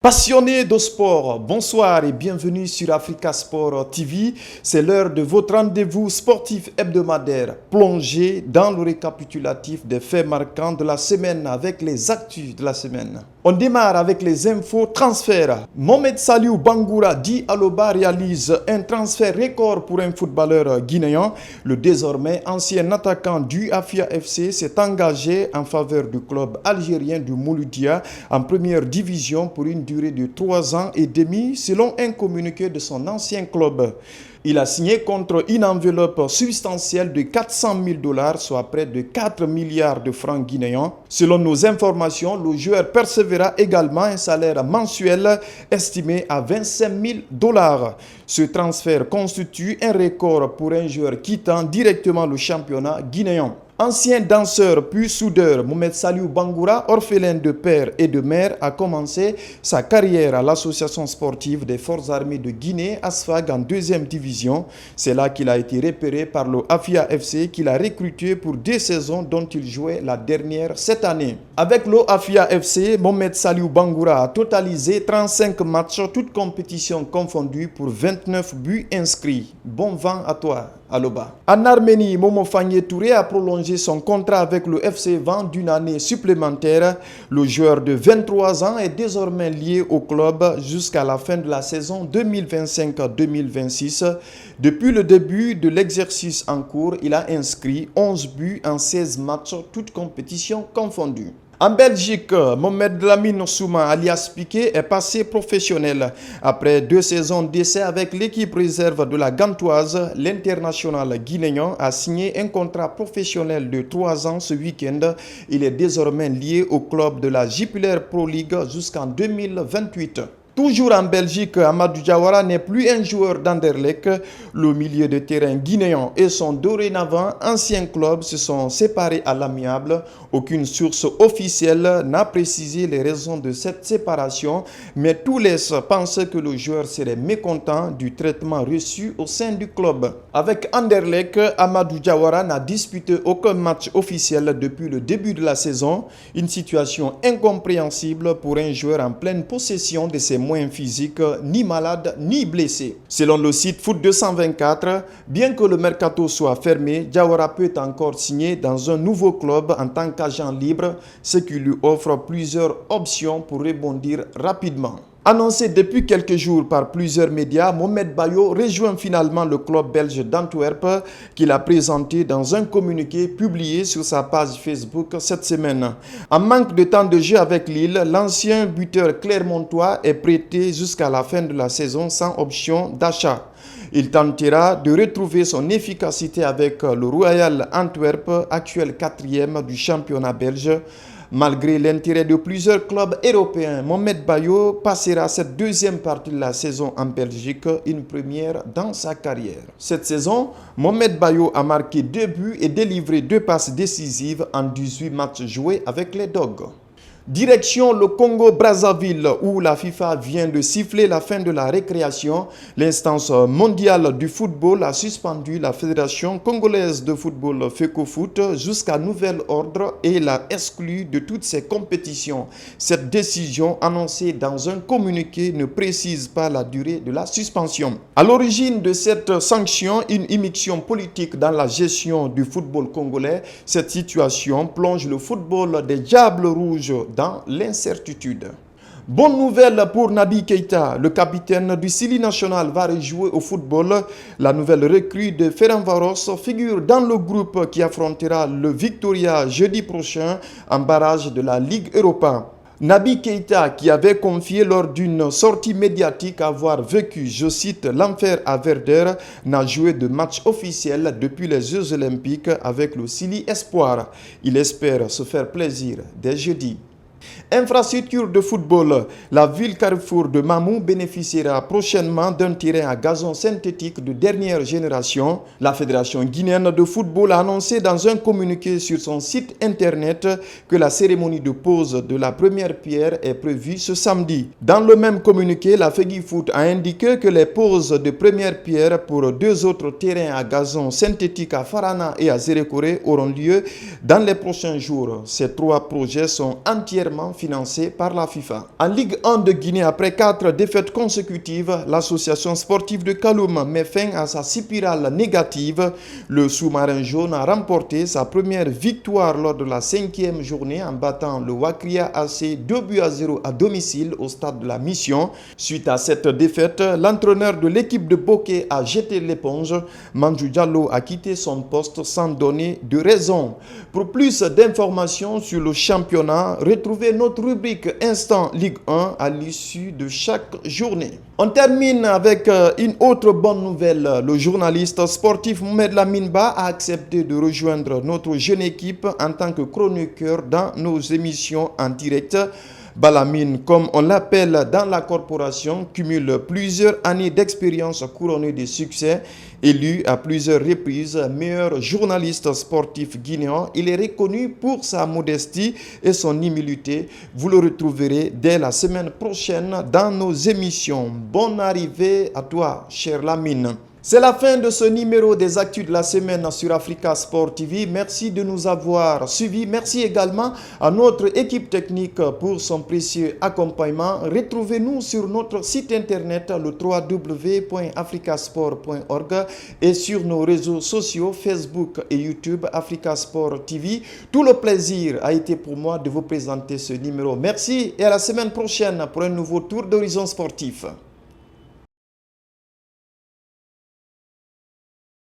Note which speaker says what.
Speaker 1: Passionnés de sport, bonsoir et bienvenue sur Africa Sport TV. C'est l'heure de votre rendez-vous sportif hebdomadaire, plongé dans le récapitulatif des faits marquants de la semaine avec les actus de la semaine. On démarre avec les infos transferts. Mohamed Saliou Bangoura dit Aloba réalise un transfert record pour un footballeur guinéen. Le désormais ancien attaquant du Afia FC s'est engagé en faveur du club algérien du Mouloudia en première division pour une durée de 3 ans et demi selon un communiqué de son ancien club. Il a signé contre une enveloppe substantielle de 400 000 $, soit près de 4 milliards de francs guinéens. Selon nos informations, le joueur percevra également un salaire mensuel estimé à 25 000 $. Ce transfert constitue un record pour un joueur quittant directement le championnat guinéen. Ancien danseur puis soudeur, Mohamed Saliou Bangoura, orphelin de père et de mère, a commencé sa carrière à l'association sportive des forces armées de Guinée, ASFAG, en 2e division. C'est là qu'il a été repéré par le Afia FC qu'il a recruté pour 2 saisons dont il jouait la dernière cette année. Avec le Afia FC, Mohamed Saliou Bangoura a totalisé 35 matchs, toutes compétitions confondues, pour 29 buts inscrits. Bon vent à toi, Aloba. En Arménie, Momo Fagné Touré a prolongé son contrat avec le FC Van d'une année supplémentaire. Le joueur de 23 ans est désormais lié au club jusqu'à la fin de la saison 2025-2026. Depuis le début de l'exercice en cours, il a inscrit 11 buts en 16 matchs, toutes compétitions confondues. En Belgique, Mohamed Lamine Souma alias Piqué est passé professionnel. Après 2 saisons d'essai avec l'équipe réserve de la Gantoise, l'international guinéen a signé un contrat professionnel de 3 ans ce week-end. Il est désormais lié au club de la Jupiler Pro League jusqu'en 2028. Toujours en Belgique, Amadou Diawara n'est plus un joueur d'Anderlecht. Le milieu de terrain guinéen et son dorénavant ancien club se sont séparés à l'amiable. Aucune source officielle n'a précisé les raisons de cette séparation, mais tout laisse penser que le joueur serait mécontent du traitement reçu au sein du club. Avec Anderlecht, Amadou Diawara n'a disputé aucun match officiel depuis le début de la saison, une situation incompréhensible pour un joueur en pleine possession de ses moyens physiques, ni malade ni blessé. Selon le site Foot 224, bien que le mercato soit fermé, Diawara peut encore signer dans un nouveau club en tant qu'agent libre, ce qui lui offre plusieurs options pour rebondir rapidement. Annoncé depuis quelques jours par plusieurs médias, Mohamed Bayo rejoint finalement le club belge d'Antwerp qu'il a présenté dans un communiqué publié sur sa page Facebook cette semaine. En manque de temps de jeu avec Lille, l'ancien buteur clermontois est prêté jusqu'à la fin de la saison sans option d'achat. Il tentera de retrouver son efficacité avec le Royal Antwerp, actuel 4e du championnat belge. Malgré l'intérêt de plusieurs clubs européens, Mohamed Bayo passera cette 2e partie de la saison en Belgique, une première dans sa carrière. Cette saison, Mohamed Bayo a marqué 2 buts et délivré 2 passes décisives en 18 matchs joués avec les Dogs. Direction le Congo-Brazzaville où la FIFA vient de siffler la fin de la récréation. L'instance mondiale du football a suspendu la Fédération congolaise de football FECOFOOT jusqu'à nouvel ordre et l'a exclue de toutes ses compétitions. Cette décision annoncée dans un communiqué ne précise pas la durée de la suspension. À l'origine de cette sanction, une immixtion politique dans la gestion du football congolais. Cette situation plonge le football des Diables Rouges dans l'incertitude. Bonne nouvelle pour Naby Keita, le capitaine du Sili National va rejouer au football. La nouvelle recrue de Ferencváros figure dans le groupe qui affrontera le Victoria jeudi prochain en barrage de la Ligue Europa. Naby Keita, qui avait confié lors d'une sortie médiatique avoir vécu, je cite, l'enfer à Verdure, n'a joué de match officiel depuis les Jeux Olympiques avec le Sili Espoir. Il espère se faire plaisir dès jeudi. Infrastructure de football. La ville Carrefour de Mamou bénéficiera prochainement d'un terrain à gazon synthétique de dernière génération. La Fédération guinéenne de football a annoncé dans un communiqué sur son site internet que la cérémonie de pose de la première pierre est prévue ce samedi. Dans le même communiqué, la FEGIFOOT a indiqué que les poses de première pierre pour 2 autres terrains à gazon synthétique à Farana et à Zérékoré auront lieu dans les prochains jours. Ces 3 projets sont entièrement entièrement financé par la FIFA. En Ligue 1 de Guinée, après 4 défaites consécutives, l'association sportive de Kaloum met fin à sa spirale négative. Le sous-marin jaune a remporté sa première victoire lors de la 5e journée en battant le Wakria AC 2-0 à domicile au stade de la Mission. Suite à cette défaite, l'entraîneur de l'équipe de Bokeh a jeté l'éponge. Mandjou Diallo a quitté son poste sans donner de raison. Pour plus d'informations sur le championnat, retrouvez notre rubrique Instant Ligue 1 à l'issue de chaque journée. On termine avec une autre bonne nouvelle. Le journaliste sportif Mohamed Lamine Ba a accepté de rejoindre notre jeune équipe en tant que chroniqueur dans nos émissions en direct. Balamine, comme on l'appelle dans la corporation, cumule plusieurs années d'expérience couronnées de succès. Élu à plusieurs reprises meilleur journaliste sportif guinéen, il est reconnu pour sa modestie et son humilité. Vous le retrouverez dès la semaine prochaine dans nos émissions. Bonne arrivée à toi, cher Lamine. C'est la fin de ce numéro des Actus de la semaine sur Africa Sport TV. Merci de nous avoir suivis. Merci également à notre équipe technique pour son précieux accompagnement. Retrouvez-nous sur notre site internet le www.africasport.org et sur nos réseaux sociaux Facebook et YouTube Africa Sport TV. Tout le plaisir a été pour moi de vous présenter ce numéro. Merci et à la semaine prochaine pour un nouveau tour d'horizon sportif.